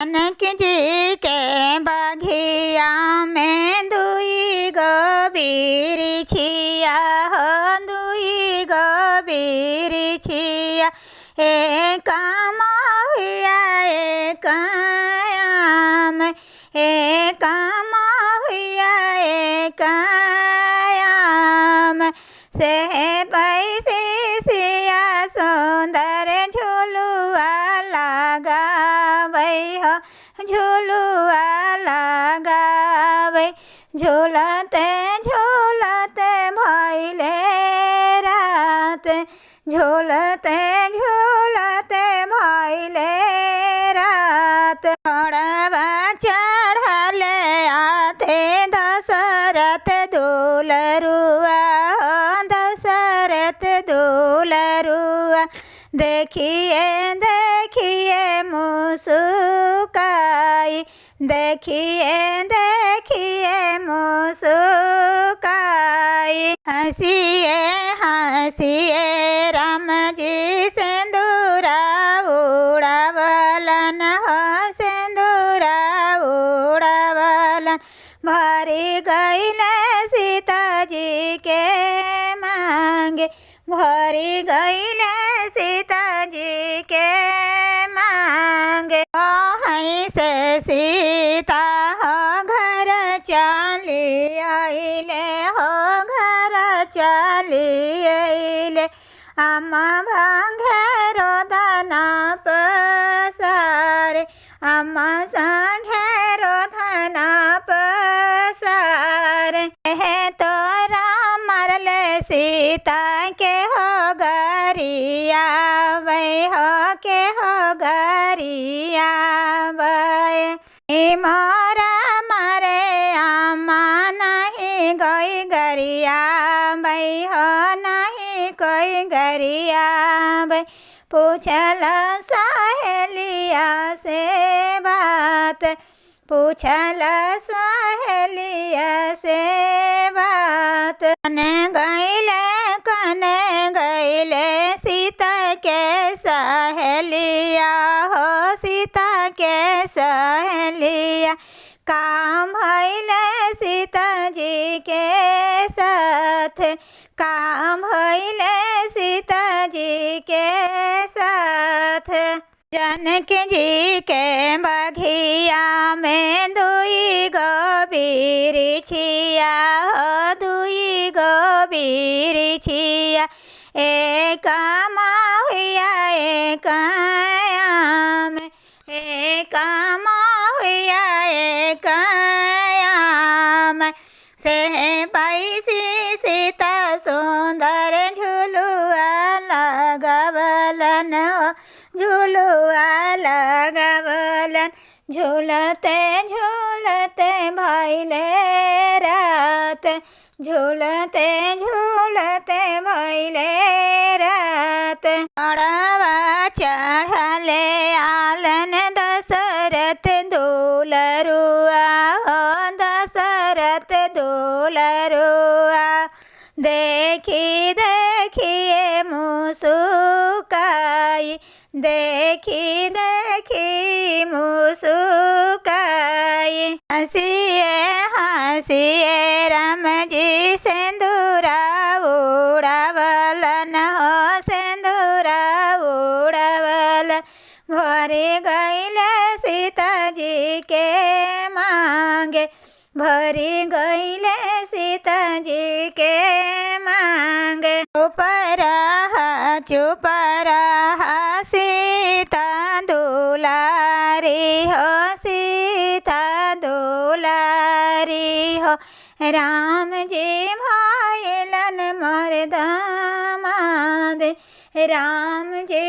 जनक जी के बघिया में दुई गो बिरिछिया हो दुई गो बिरिछिया एक मोहिया एक आम एक मोहिया एक आम से पैसे सिया सुंदर झुलुआ लगाबै हो झुलुआ लगाबै झूलते झूलते भइले रात झूलते झूलते भइले रात घोड़वा चढ़ले आते दशरथ दुलरुआ दशरथ दुलरुआ देखिए देखिए मुस्काई देखिए देखिए मुस्काई हंसिए हंसिए राम जी सिंदूरा उड़ावलन हो सिंदूरा उड़ावलन भरी गईले सीता जी के मांगे भरी गईले सीता जी के मांगे वहीं से सीता हो घर चली आइले हो घर चली आइले अम्मा भांगेरो दाना पसारे अम्मा संघेरो धना पसारे है तो राम मरले सीता के हो गरिया वै हो के हो गरिया वै मोरा मारे अम्मा नहीं गई गरिया वै हो नहीं कोई गरिया वै पूछल सहेलिया से बात पूछल सहेलिया से बात कने गईले सीता के सहेलिया हो सीता के सहेलिया काम भइले सीता जी के साथ काम भइले सीता जी के साथ जनक जी के बघिया में दुई गो बिरिछिया हो दुई गो बिरिछिया एक मोहिया एक आम एक मोहिया एक आम से पैसी सीता सुंदर झुलुआ लगावलन झुलुआ लगावलन झूलते झूलते भइले रात झूलते झूलते भइले रात घोड़वा चढ़ले आलन दशरथ दुलरुआ हो दशरथ दुलरुआ देखी देखिए मुस्काई देखी देखी मुस्काई हंसिए हंसिए राम जी सिंदूरा उड़ावलन हो सिंदूरा उड़ावलन भरी गईले सीता जी के मांगे भरी गईले सीता जी के मांगे चुप रहा सीता दुलारी हो सीता दुलारी हो राम जी भइलन मोर दामाद राम जी